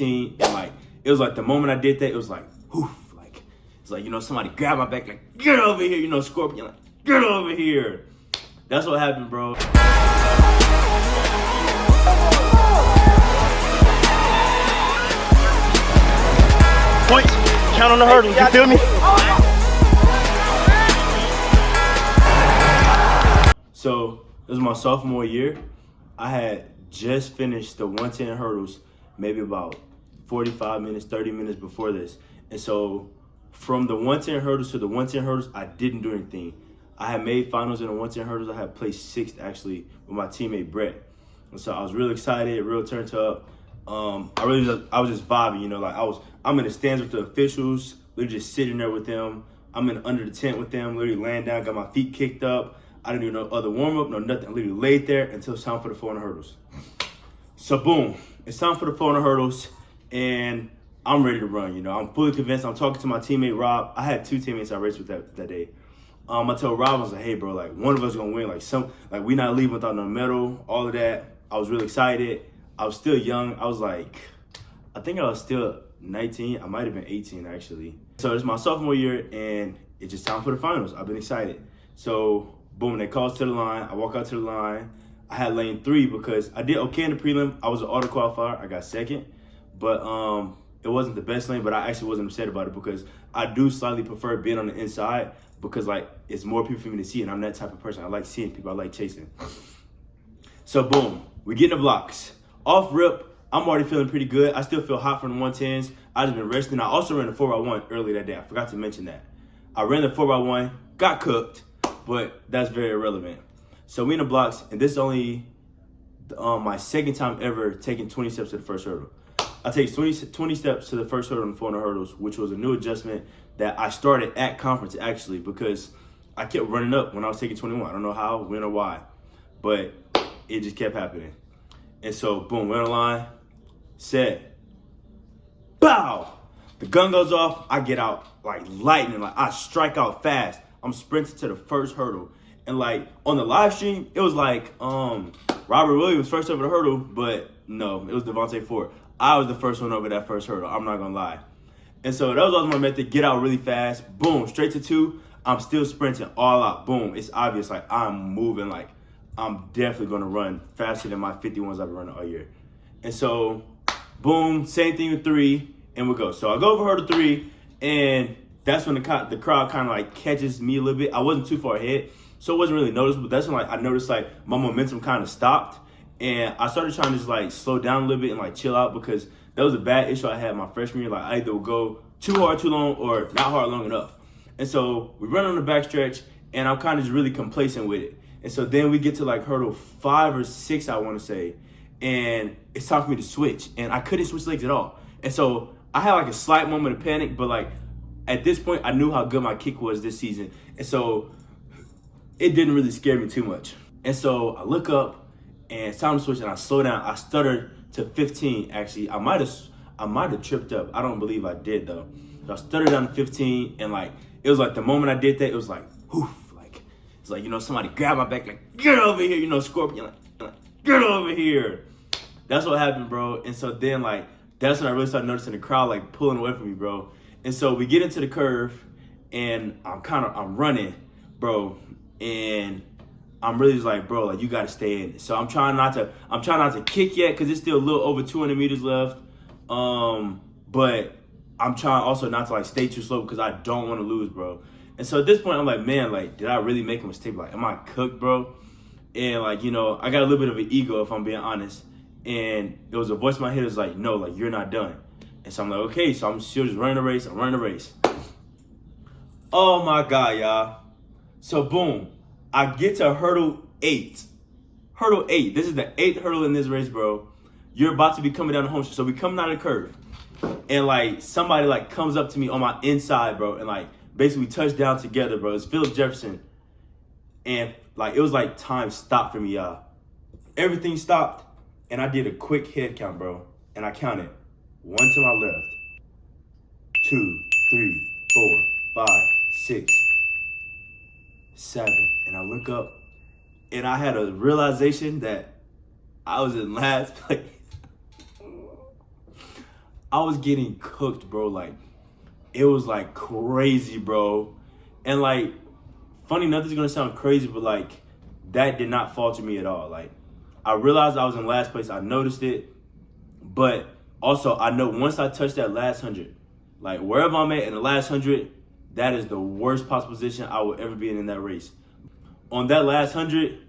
And like, it was like the moment I did that, it was like, whoof, like, it's like, somebody grabbed my back, like, get over here, Scorpion, like, get over here. That's what happened, bro. Points, count on the hurdles, you feel me? So, this was my sophomore year. I had just finished the 110 hurdles, maybe about 45 minutes, 30 minutes before this. And so from the 110 hurdles to the 110 hurdles, I didn't do anything. I had made finals in the 110 hurdles. I had placed 6th actually with my teammate Brett. And so I was real excited, real turned up. I was just vibing, like I'm in the stands with the officials, literally just sitting there with them. I'm under the tent with them, literally laying down, got my feet kicked up. I didn't do no other warm up, no nothing. I literally laid there until it's time for the 400 hurdles. So boom, it's time for the 400 hurdles, and I'm ready to run. I'm fully convinced. I'm talking to my teammate Rob. I had 2 teammates I raced with that day. I told Rob, I was like, hey bro, like one of us gonna win. Like we not leaving without no medal, all of that. I was really excited. I was still young. I think I was still 19. I might have been 18 actually. So it's my sophomore year, and it's just time for the finals. I've been excited. So boom, they call us to the line. I walk out to the line. I had lane 3 because I did okay in the prelim. I was an auto qualifier. I got 2nd, but it wasn't the best lane. But I actually wasn't upset about it because I do slightly prefer being on the inside because like it's more people for me to see, and I'm that type of person. I like seeing people. I like chasing. So boom, we get in the blocks. Off rip, I'm already feeling pretty good. I still feel hot from the 110s. I just been resting. I also ran the 4x1 earlier that day. I forgot to mention that. I ran the 4x1, got cooked, but that's very irrelevant. So we in the blocks, and this is only my 2nd time ever taking 20 steps to the first hurdle. I take 20 steps to the first hurdle on the 400 hurdles, which was a new adjustment that I started at conference actually because I kept running up when I was taking 21. I don't know how, when, or why, but it just kept happening. And so boom, we're on the line, set, bow. The gun goes off, I get out like lightning, like I strike out fast. I'm sprinting to the first hurdle. And like on the live stream, it was like Robert Williams first over the hurdle, but no, it was Devontae Ford. I was the first one over that first hurdle, I'm not gonna lie. And so that was always my method, get out really fast, boom, straight to 2. I'm still sprinting all out, boom. It's obvious, like I'm moving, like I'm definitely gonna run faster than my 51s I've been running all year. And so boom, same thing with 3, and we'll go. So I go over hurdle 3, and that's when the crowd kind of like catches me a little bit. I wasn't too far ahead, so it wasn't really noticeable. That's when like I noticed like my momentum kind of stopped, and I started trying to just like slow down a little bit and like chill out because that was a bad issue I had my freshman year. Like I either would go too hard too long or not hard long enough. And so we run on the backstretch, and I'm kind of just really complacent with it. And so then we get to like hurdle 5 or 6, I want to say, and it's time for me to switch, and I couldn't switch legs at all. And so I had like a slight moment of panic, but like at this point, I knew how good my kick was this season. And so it didn't really scare me too much. And so I look up, and it's time to switch, and I slow down. I stuttered to 15, actually. I might have tripped up. I don't believe I did, though. So I stuttered down to 15, and like, it was like the moment I did that, it was like, whoof. Like, it's like, somebody grabbed my back, like, get over here, Scorpion, like, get over here. That's what happened, bro. And so then, like, that's when I really started noticing the crowd, like, pulling away from me, bro. And so we get into the curve, and I'm running, bro, and I'm really just like, bro, like, you gotta stay in. So I'm trying not to kick yet, because it's still a little over 200 meters left. But I'm trying also not to like stay too slow because I don't want to lose, bro. And so at this point, I'm like, man, like, did I really make a mistake? Like, am I cooked, bro? And like, I got a little bit of an ego, if I'm being honest. And there was a voice in my head that was like, no, like, you're not done. And so I'm like, okay, so I'm still just running the race. I'm running the race. Oh my God, y'all. So boom, I get to hurdle 8. Hurdle 8. This is the 8th hurdle in this race, bro. You're about to be coming down the home stretch. So we coming down the curve. And like somebody like comes up to me on my inside, bro, and like basically we touch down together, bro. It's Philip Jefferson. And like it was like time stopped for me, y'all. Everything stopped, and I did a quick head count, bro. And I counted 1 to my left, 2, 3, 4, 5, 6, 7. And I look up, and I had a realization that I was in last place. I was getting cooked, bro. Like, it was like crazy, bro. And like, funny enough, this is gonna sound crazy, but like, that did not falter me at all. Like, I realized I was in last place. I noticed it, but also I know once I touch that last 100, like wherever I'm at in the last 100, that is the worst possible position I will ever be in that race. On that last 100,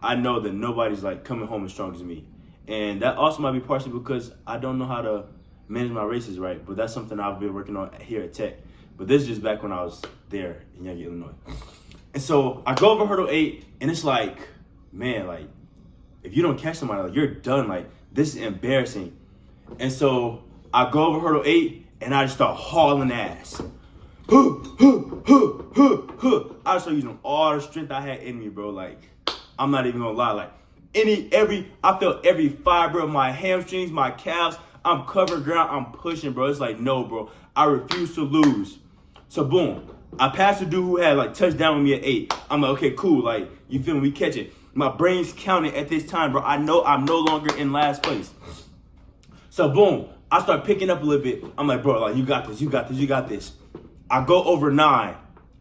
I know that nobody's like coming home as strong as me, and that also might be partially because I don't know how to manage my races right. But that's something I've been working on here at Tech. But this is just back when I was there in Young, Illinois. And so I go over hurdle 8, and it's like, man, like, if you don't catch somebody, like, you're done. Like, this is embarrassing. And so I go over hurdle 8, and I just start hauling ass. I started using all the strength I had in me, bro. Like, I'm not even gonna lie. Like, I felt every fiber of my hamstrings, my calves. I'm covering ground. I'm pushing, bro. It's like, no, bro. I refuse to lose. So boom, I passed the dude who had like touchdown with me at 8. I'm like, okay, cool. Like, you feel me? We catch it. My brain's counting at this time, bro. I know I'm no longer in last place. So boom, I start picking up a little bit. I'm like, bro, like, you got this, you got this, you got this. I go over 9.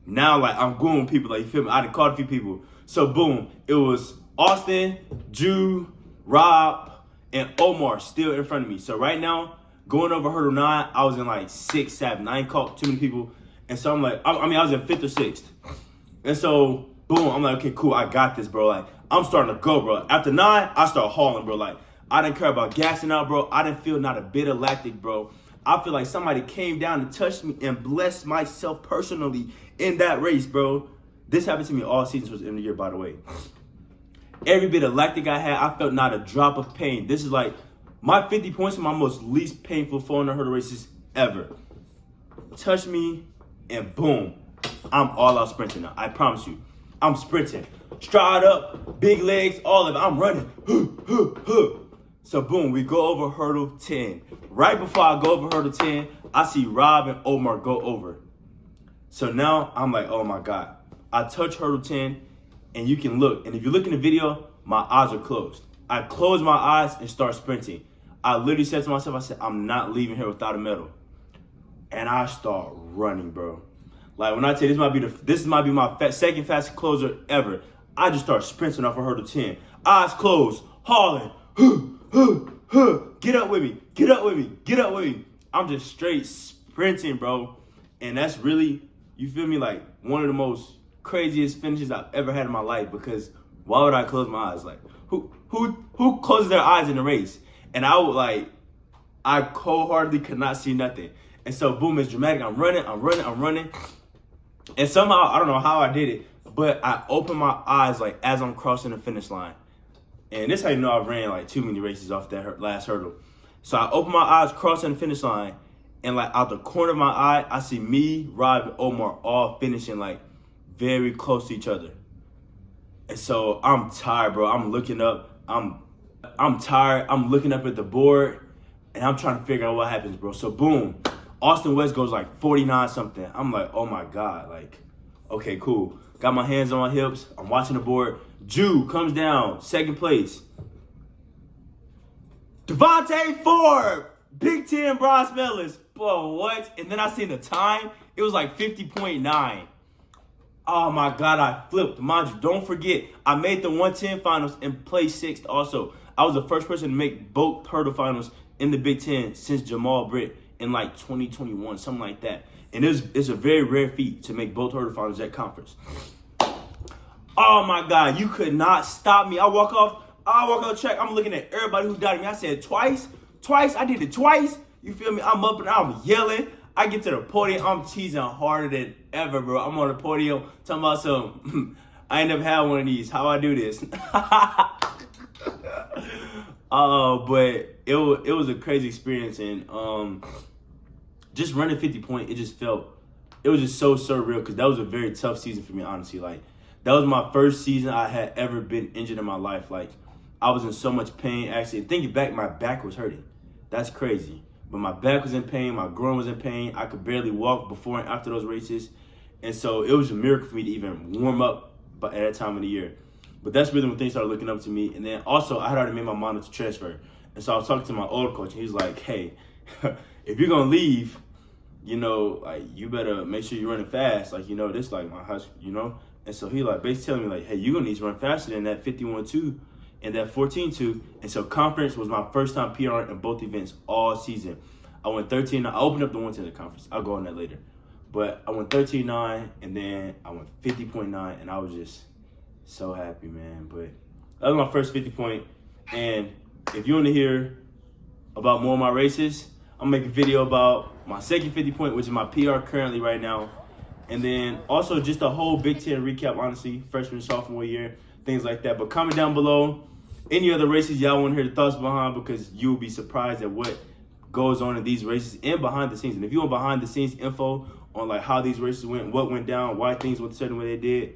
Now, like, I'm going with people, like, you feel me? I done caught a few people. So boom, it was Austin, Jude, Rob, and Omar still in front of me. So right now, going over hurdle 9, I was in like 6, 7. I ain't caught too many people. And so I'm like, I was in 5th or 6th. And so, boom, I'm like, okay, cool, I got this, bro. Like, I'm starting to go, bro. After 9, I start hauling, bro. Like, I didn't care about gassing out, bro. I didn't feel not a bit of lactic, bro. I feel like somebody came down and touched me and blessed myself personally in that race, bro. This happened to me all season towards the end of the year, by the way. Every bit of lactic I had, I felt not a drop of pain. This is like my 50 points are my most least painful 400 hurdle races ever. Touch me, and boom, I'm all out sprinting now. I promise you, I'm sprinting. Stride up, big legs, all of it. I'm running. So boom, we go over hurdle 10. Right before I go over hurdle 10, I see Rob and Omar go over. So now I'm like, oh my God. I touch hurdle 10, and you can look. And if you look in the video, my eyes are closed. I close my eyes and start sprinting. I literally said to myself, I said, I'm not leaving here without a medal. And I start running, bro. Like, when I tell you this might be my second fastest closer ever. I just start sprinting off of hurdle 10. Eyes closed, hauling. Get up with me, get up with me, get up with me. I'm just straight sprinting, bro. And that's really, you feel me, like one of the most craziest finishes I've ever had in my life, because why would I close my eyes? Like, who closes their eyes in the race? And I cold-heartedly could not see nothing. And so, boom, it's dramatic. I'm running. And somehow, I don't know how I did it, but I opened my eyes, like, as I'm crossing the finish line. And this is how you know I ran, like, too many races off that last hurdle. So I open my eyes, crossing the finish line, and, like, out the corner of my eye, I see me, Rob, and Omar all finishing, like, very close to each other. And so I'm tired, bro. I'm looking up. I'm tired. I'm looking up at the board, and I'm trying to figure out what happens, bro. So, boom. Austin West goes like 49 something. I'm like, oh my God, like, okay, cool. Got my hands on my hips. I'm watching the board. Jude comes down, 2nd place. Devontae Ford, Big Ten bronze medalist. Bro, what? And then I seen the time. It was like 50.9. Oh my God, I flipped. Mind you, don't forget, I made the 110 finals and placed 6th also. I was the first person to make both hurdle finals in the Big Ten since Jamal Britt in like 2021, something like that. And it's a very rare feat to make both hurdle finals at conference. Oh my God, you could not stop me. I walk off the track. I'm looking at everybody who doubted me. I said twice. I did it twice. You feel me? I'm up and I'm yelling. I get to the podium. I'm teasing harder than ever, bro. I'm on the podium talking about some, I ain't never had one of these. How I do this? But it was a crazy experience. And just running 50 point, it was just so surreal, because that was a very tough season for me, honestly. Like, that was my first season I had ever been injured in my life. Like, I was in so much pain. Actually, thinking back, my back was hurting. That's crazy. But my back was in pain. My groin was in pain. I could barely walk before and after those races. And so it was a miracle for me to even warm up at that time of the year. But that's really when things started looking up to me. And then also, I had already made my mind up to transfer. And so I was talking to my old coach, and he was like, hey, if you're gonna leave, you know, like you better make sure you're running fast. Like, you know, this like my high school, you know. And so he like basically telling me like, hey, you're gonna need to run faster than that 51.2 and that 14.2. And so conference was my first time PR in both events all season. I went 13. I opened up the 110 conference. I'll go on that later. But I went 13.9 and then I went 50.9 and I was just so happy, man. But that was my first 50 point. And if you want to hear about more of my races, I'm gonna make a video about my second 50 point, which is my PR currently right now. And then also just a whole Big Ten recap, honestly, freshman, sophomore year, things like that. But comment down below any other races y'all want to hear the thoughts behind, because you'll be surprised at what goes on in these races and behind the scenes. And if you want behind the scenes info on like how these races went, what went down, why things went a certain way they did,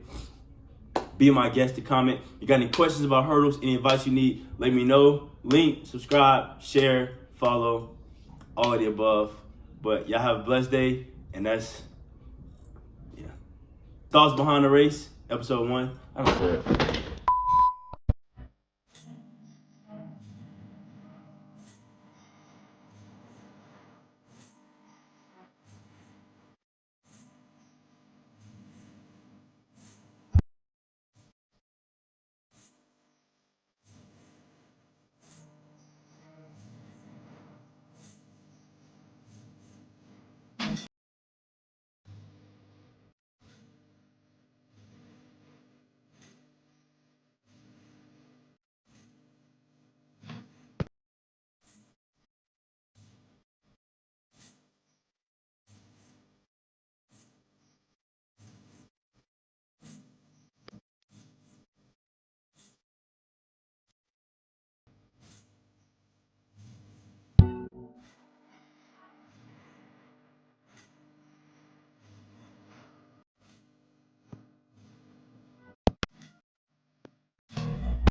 be my guest to comment. You got any questions about hurdles, any advice you need, let me know. Link, subscribe, share, follow, all of the above. But y'all have a blessed day, and that's, yeah. Thoughts behind the race, episode 1. I don't care.